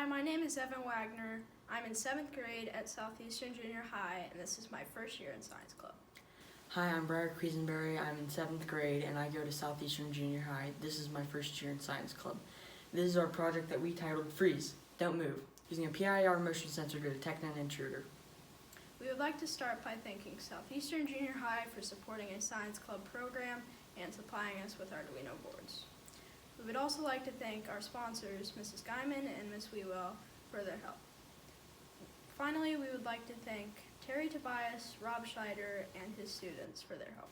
Hi, my name is Evan Wagner. I'm in 7th grade at Southeastern Junior High, and this is my first year in Science Club. Hi, I'm Bryer Quesenberry. I'm in 7th grade and I go to Southeastern Junior High. This is my first year in Science Club. This is our project that we titled Freeze, Don't Move, using a PIR motion sensor to detect an intruder. We would like to start by thanking Southeastern Junior High for supporting a Science Club program and supplying us with Arduino boards. We would also like to thank our sponsors, Mrs. Guyman and Ms. Wewell, for their help. Finally, we would like to thank Terry Tobias, Rob Schneider, and his students for their help.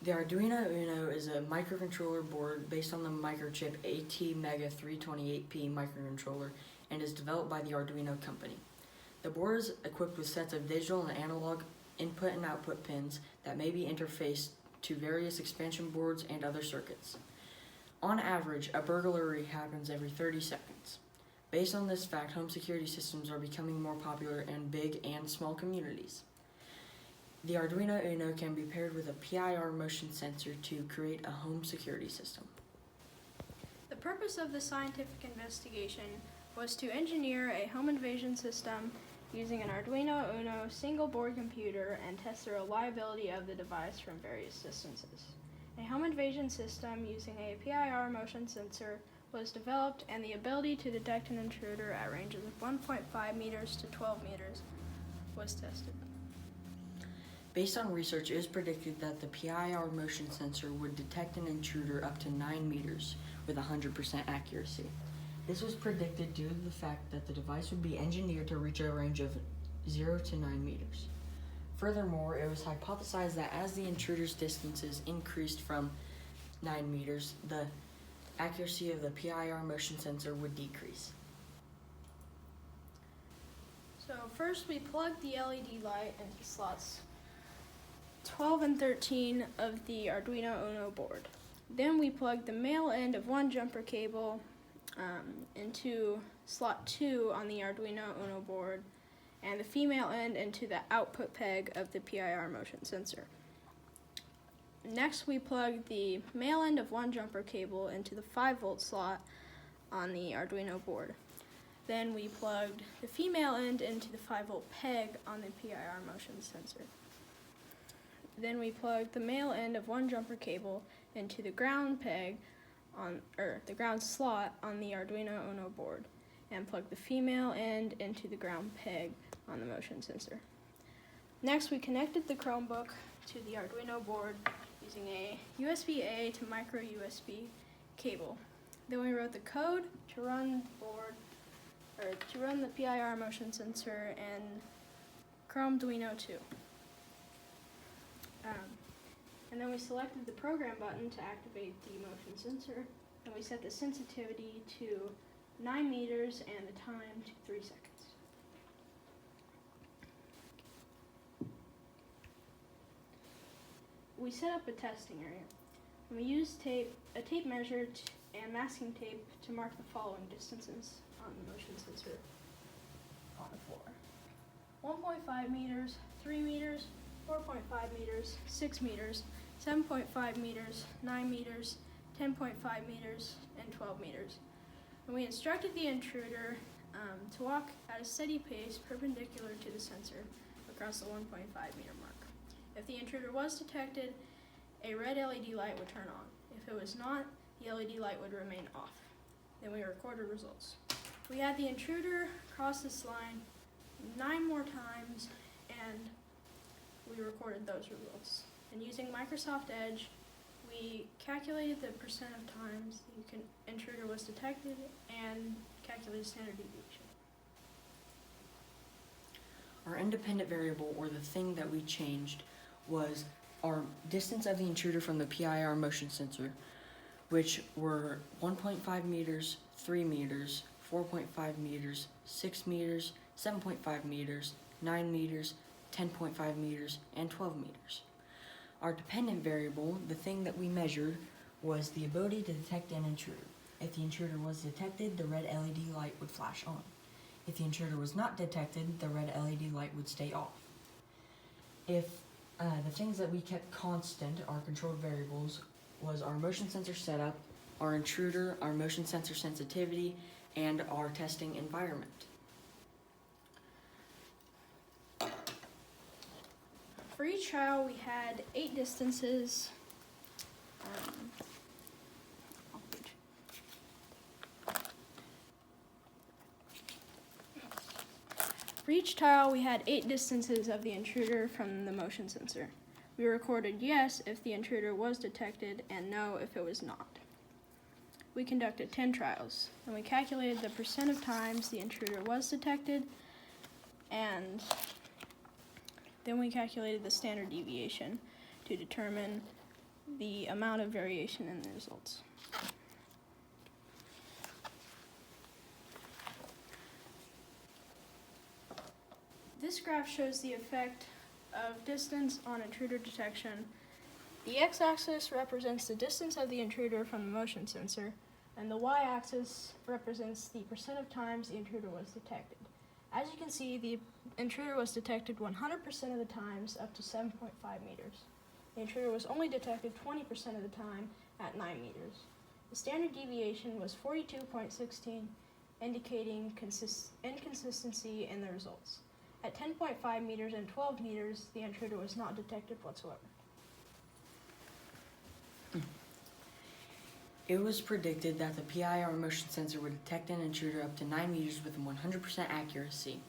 The Arduino Uno is a microcontroller board based on the microchip ATmega328P microcontroller and is developed by the Arduino company. The board is equipped with sets of digital and analog input and output pins that may be interfaced to various expansion boards and other circuits. On average, a burglary happens every 30 seconds. Based on this fact, home security systems are becoming more popular in big and small communities. The Arduino Uno can be paired with a PIR motion sensor to create a home security system. The purpose of the scientific investigation was to engineer a home invasion system using an Arduino Uno single board computer and test the reliability of the device from various distances. A home invasion system using a PIR motion sensor was developed, and the ability to detect an intruder at ranges of 1.5 meters to 12 meters was tested. Based on research, it is predicted that the PIR motion sensor would detect an intruder up to 9 meters with 100% accuracy. This was predicted due to the fact that the device would be engineered to reach a range of 0 to 9 meters. Furthermore, it was hypothesized that as the intruder's distances increased from 9 meters, the accuracy of the PIR motion sensor would decrease. So first we plugged the LED light into slots 12 and 13 of the Arduino Uno board. Then we plugged the male end of one jumper cable into slot 2 on the Arduino Uno board, and the female end into the output peg of the PIR motion sensor. Next, we plugged the male end of one jumper cable into the 5-volt slot on the Arduino board. Then we plugged the female end into the 5-volt peg on the PIR motion sensor. Then we plugged the male end of one jumper cable into the ground peg the ground slot on the Arduino Uno board, and plugged the female end into the ground peg on the motion sensor. Next, we connected the Chromebook to the Arduino board using a USB-A to micro USB cable. Then we wrote the code to run the PIR motion sensor and Arduino 2. And then we selected the program button to activate the motion sensor, and we set the sensitivity to 9 meters and the time to 3 seconds. We set up a testing area. We used a tape measure and masking tape to mark the following distances on the motion sensor on the floor: 1.5 meters, 3 meters, 4.5 meters, 6 meters, 7.5 meters, 9 meters, 10.5 meters, and 12 meters. And we instructed the intruder to walk at a steady pace perpendicular to the sensor across the 1.5 meter mark. If the intruder was detected, a red LED light would turn on. If it was not, the LED light would remain off. Then we recorded results. We had the intruder cross this line 9 more times, and we recorded those results. And using Microsoft Edge, we calculated the percent of times the intruder was detected and calculated standard deviation. Our independent variable, or the thing that we changed, was our distance of the intruder from the PIR motion sensor, which were 1.5 meters, 3 meters, 4.5 meters, 6 meters, 7.5 meters, 9 meters, 10.5 meters, and 12 meters. Our dependent variable, the thing that we measured, was the ability to detect an intruder. If the intruder was detected, the red LED light would flash on. If the intruder was not detected, the red LED light would stay off. If the things that we kept constant, our controlled variables, was our motion sensor setup, our intruder, our motion sensor sensitivity, and our testing environment. For each trial, we had 8 distances. For each tile, we had 8 distances of the intruder from the motion sensor. We recorded yes if the intruder was detected and no if it was not. We conducted 10 trials, and we calculated the percent of times the intruder was detected, and then we calculated the standard deviation to determine the amount of variation in the results. This graph shows the effect of distance on intruder detection. The x-axis represents the distance of the intruder from the motion sensor, and the y-axis represents the percent of times the intruder was detected. As you can see, the intruder was detected 100% of the times up to 7.5 meters. The intruder was only detected 20% of the time at 9 meters. The standard deviation was 42.16, indicating inconsistency in the results. At 10.5 meters and 12 meters, the intruder was not detected whatsoever. It was predicted that the PIR motion sensor would detect an intruder up to 9 meters with 100% accuracy.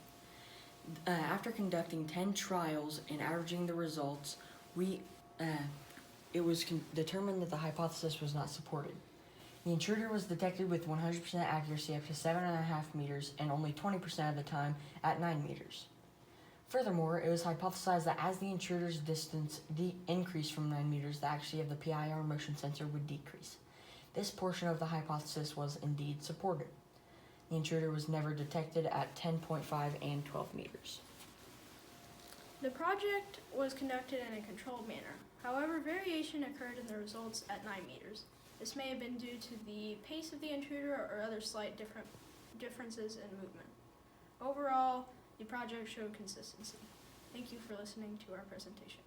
After conducting 10 trials and averaging the results, it was determined that the hypothesis was not supported. The intruder was detected with 100% accuracy up to 7.5 meters and only 20% of the time at 9 meters. Furthermore, it was hypothesized that as the intruder's distance increased from 9 meters, the accuracy of the PIR motion sensor would decrease. This portion of the hypothesis was indeed supported. The intruder was never detected at 10.5 and 12 meters. The project was conducted in a controlled manner. However, variation occurred in the results at 9 meters. This may have been due to the pace of the intruder or other slight differences in movement. Overall, the project showed consistency. Thank you for listening to our presentation.